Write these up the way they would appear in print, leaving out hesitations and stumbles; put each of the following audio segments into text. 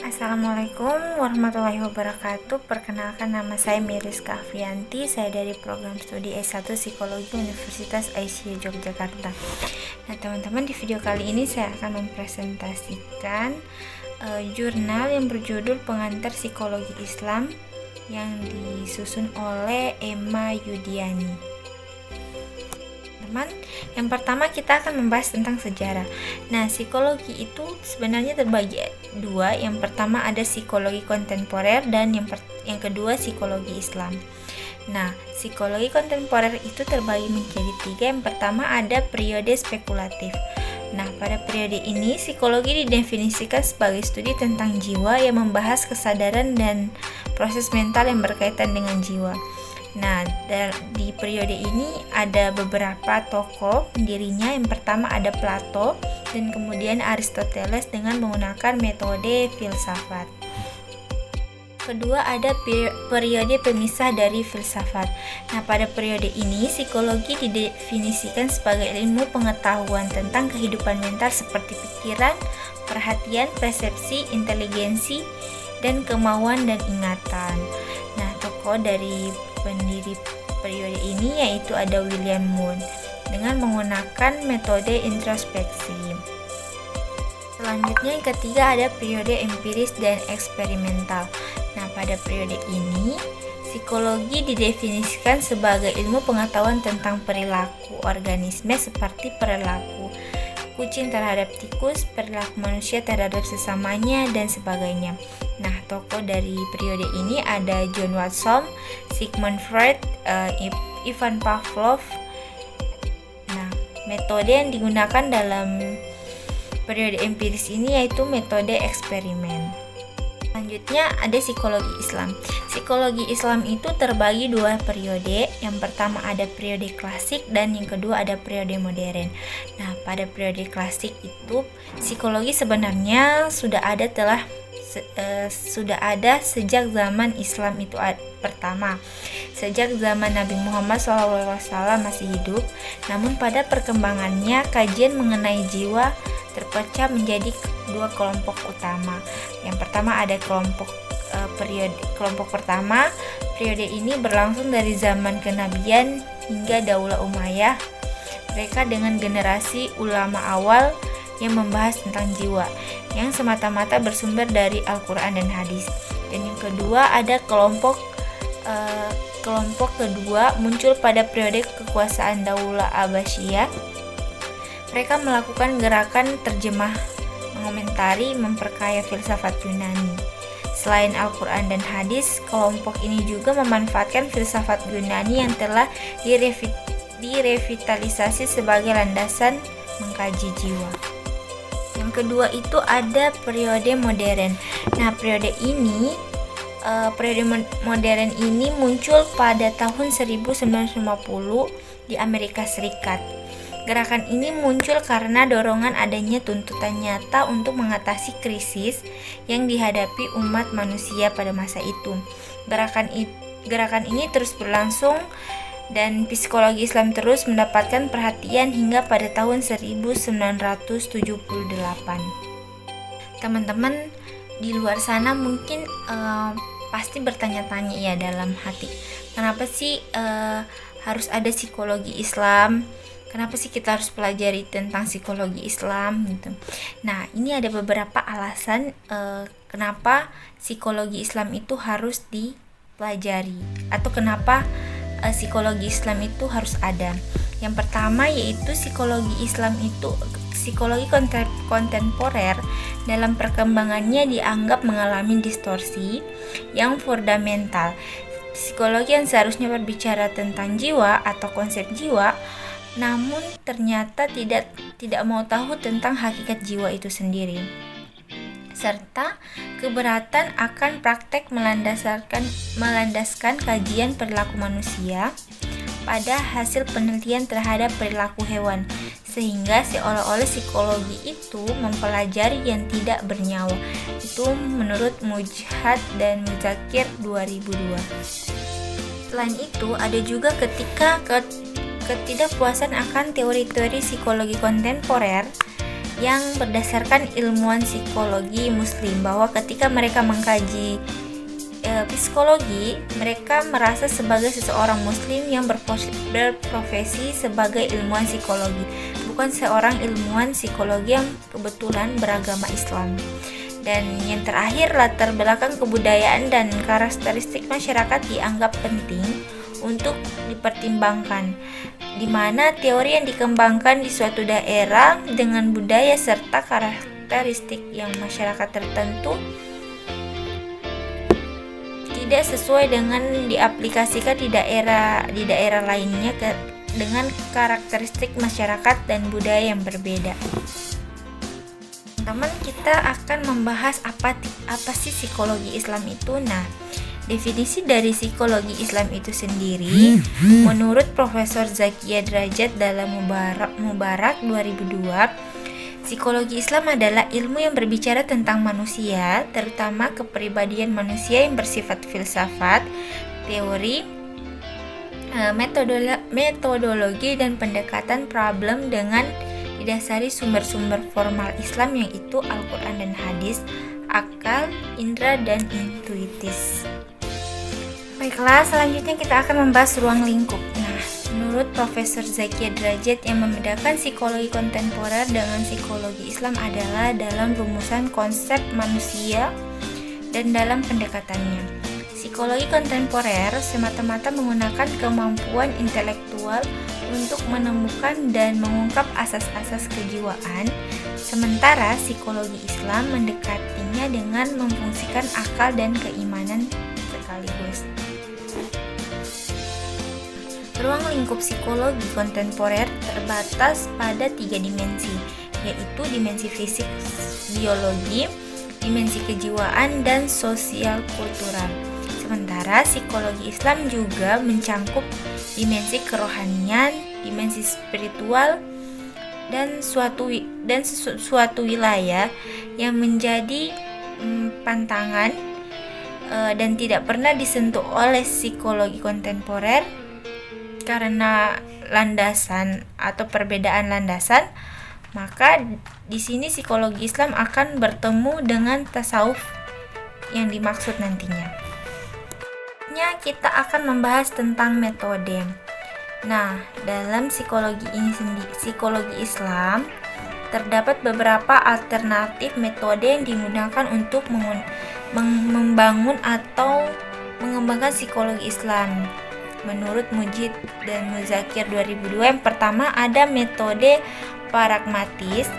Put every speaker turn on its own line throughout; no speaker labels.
Assalamualaikum warahmatullahi wabarakatuh. Perkenalkan, nama saya Meriska Afianti. Saya dari program studi S1 Psikologi Universitas Aisyah Yogyakarta. Nah teman-teman, di video kali ini saya akan mempresentasikan jurnal yang berjudul Pengantar Psikologi Islam yang disusun oleh Emma Yudiani. Teman, yang pertama kita akan membahas tentang sejarah. Nah, psikologi itu sebenarnya terbagi dua. Yang pertama ada psikologi kontemporer dan yang kedua psikologi Islam. Nah, psikologi kontemporer itu terbagi menjadi tiga. Yang pertama ada periode spekulatif. Nah, pada periode ini psikologi didefinisikan sebagai studi tentang jiwa yang membahas kesadaran dan proses mental yang berkaitan dengan jiwa. Nah, di periode ini ada beberapa tokoh pendirinya. Yang pertama ada Plato dan kemudian Aristoteles dengan menggunakan metode filsafat. Kedua ada periode pemisah dari filsafat. Nah, pada periode ini psikologi didefinisikan sebagai ilmu pengetahuan tentang kehidupan mental seperti pikiran, perhatian, persepsi, inteligensi, dan kemauan dan ingatan. Nah, tokoh dari pendiri periode ini yaitu ada William Wundt dengan menggunakan metode introspeksi. Selanjutnya yang ketiga ada periode empiris dan eksperimental. Nah, pada periode ini psikologi didefinisikan sebagai ilmu pengetahuan tentang perilaku organisme seperti perilaku kucing terhadap tikus, perilaku manusia terhadap sesamanya, dan sebagainya. Nah, tokoh dari periode ini ada John Watson, Sigmund Freud, Ivan Pavlov. Nah, metode yang digunakan dalam periode empiris ini yaitu metode eksperimen. Selanjutnya ada psikologi Islam. Psikologi Islam itu terbagi dua periode. Yang pertama ada periode klasik dan yang kedua ada periode modern. Nah, pada periode klasik itu psikologi sebenarnya sudah ada sejak zaman Islam itu pertama, sejak zaman Nabi Muhammad SAW masih hidup. Namun pada perkembangannya kajian mengenai jiwa terpecah menjadi dua kelompok utama. Yang pertama ada kelompok pertama. Periode ini berlangsung dari zaman kenabian hingga Daulah Umayyah. Mereka dengan generasi ulama awal yang membahas tentang jiwa yang semata-mata bersumber dari Al-Quran dan hadis. Dan yang kedua ada kelompok kedua muncul pada periode kekuasaan Daulah Abbasiyah. Mereka melakukan gerakan terjemah, mengomentari, memperkaya filsafat Yunani. Selain Al-Quran dan hadis, kelompok ini juga memanfaatkan filsafat Yunani yang telah direvitalisasi sebagai landasan mengkaji jiwa. Yang kedua itu ada periode modern. Nah, periode modern ini muncul pada tahun 1950 di Amerika Serikat. Gerakan ini muncul karena dorongan adanya tuntutan nyata untuk mengatasi krisis yang dihadapi umat manusia pada masa itu. Gerakan ini terus berlangsung dan psikologi Islam terus mendapatkan perhatian hingga pada tahun 1978. Teman-teman di luar sana mungkin pasti bertanya-tanya ya dalam hati, kenapa sih harus ada psikologi Islam? Kenapa sih kita harus pelajari tentang psikologi Islam gitu? Nah, ini ada beberapa alasan kenapa psikologi Islam itu harus dipelajari atau kenapa psikologi Islam itu harus ada. Yang pertama yaitu psikologi Islam itu psikologi kontemporer dalam perkembangannya dianggap mengalami distorsi yang fundamental. Psikologi yang seharusnya berbicara tentang jiwa atau konsep jiwa, namun ternyata tidak mau tahu tentang hakikat jiwa itu sendiri, serta keberatan akan praktek melandaskan kajian perilaku manusia pada hasil penelitian terhadap perilaku hewan, sehingga seolah-olah psikologi itu mempelajari yang tidak bernyawa. Itu menurut Mujahid dan Muzakir 2002. Selain itu ada juga ketidakpuasan akan teori-teori psikologi kontemporer yang berdasarkan ilmuwan psikologi muslim, bahwa ketika mereka mengkaji psikologi, mereka merasa sebagai seseorang muslim yang berprofesi sebagai ilmuwan psikologi, bukan seorang ilmuwan psikologi yang kebetulan beragama Islam. Dan yang terakhir, latar belakang kebudayaan dan karakteristik masyarakat dianggap penting untuk dipertimbangkan, di mana teori yang dikembangkan di suatu daerah dengan budaya serta karakteristik yang masyarakat tertentu tidak sesuai dengan diaplikasikan di daerah lainnya dengan karakteristik masyarakat dan budaya yang berbeda. Teman-teman, kita akan membahas apa sih psikologi Islam itu. Nah, definisi dari psikologi Islam itu sendiri menurut Profesor Zakia Derajat dalam Mubarak 2002, psikologi Islam adalah ilmu yang berbicara tentang manusia, terutama kepribadian manusia yang bersifat filsafat, teori, metodologi dan pendekatan problem dengan didasari sumber-sumber formal Islam, yaitu Al-Quran dan Hadis, akal, indera, dan intuitif. Baiklah, selanjutnya kita akan membahas ruang lingkup. Nah, menurut Profesor Zakia Derajat, yang membedakan psikologi kontemporer dengan psikologi Islam adalah dalam rumusan konsep manusia dan dalam pendekatannya. Psikologi kontemporer semata-mata menggunakan kemampuan intelektual untuk menemukan dan mengungkap asas-asas kejiwaan, sementara psikologi Islam mendekatinya dengan memfungsikan akal dan keimanan sekaligus. Ruang lingkup psikologi kontemporer terbatas pada 3 dimensi, yaitu dimensi fisik biologi, dimensi kejiwaan, dan sosial kultural. Sementara psikologi Islam juga mencangkup dimensi kerohanian, dimensi spiritual, dan suatu wilayah yang menjadi pantangan dan tidak pernah disentuh oleh psikologi kontemporer karena landasan atau perbedaan landasan. Maka di sini psikologi Islam akan bertemu dengan tasawuf yang dimaksud nantinya. Kita akan membahas tentang metode. Nah, dalam psikologi Islam terdapat beberapa alternatif metode yang digunakan untuk membangun atau mengembangkan psikologi Islam. Menurut Mujid dan Muzakir 2002, yang pertama ada metode pragmatis.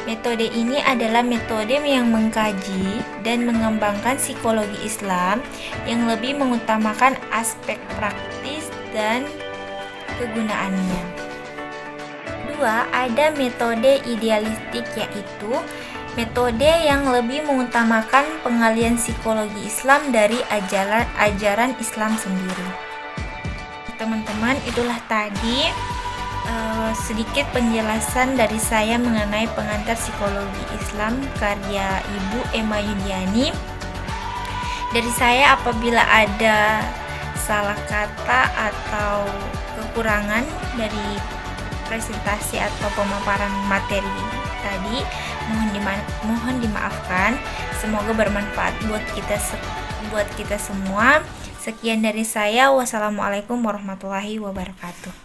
Metode ini adalah metode yang mengkaji dan mengembangkan psikologi Islam yang lebih mengutamakan aspek praktis dan kegunaannya. Kedua, ada metode idealistik, yaitu metode yang lebih mengutamakan pengalian psikologi Islam dari ajaran Islam sendiri. Teman-teman, itulah tadi sedikit penjelasan dari saya mengenai pengantar psikologi Islam karya Ibu Emma Yudiani. Dari saya, apabila ada salah kata atau kekurangan dari presentasi atau pemaparan materi tadi, mohon dimaafkan. Semoga bermanfaat buat kita semua. Sekian dari saya. Wassalamualaikum warahmatullahi wabarakatuh.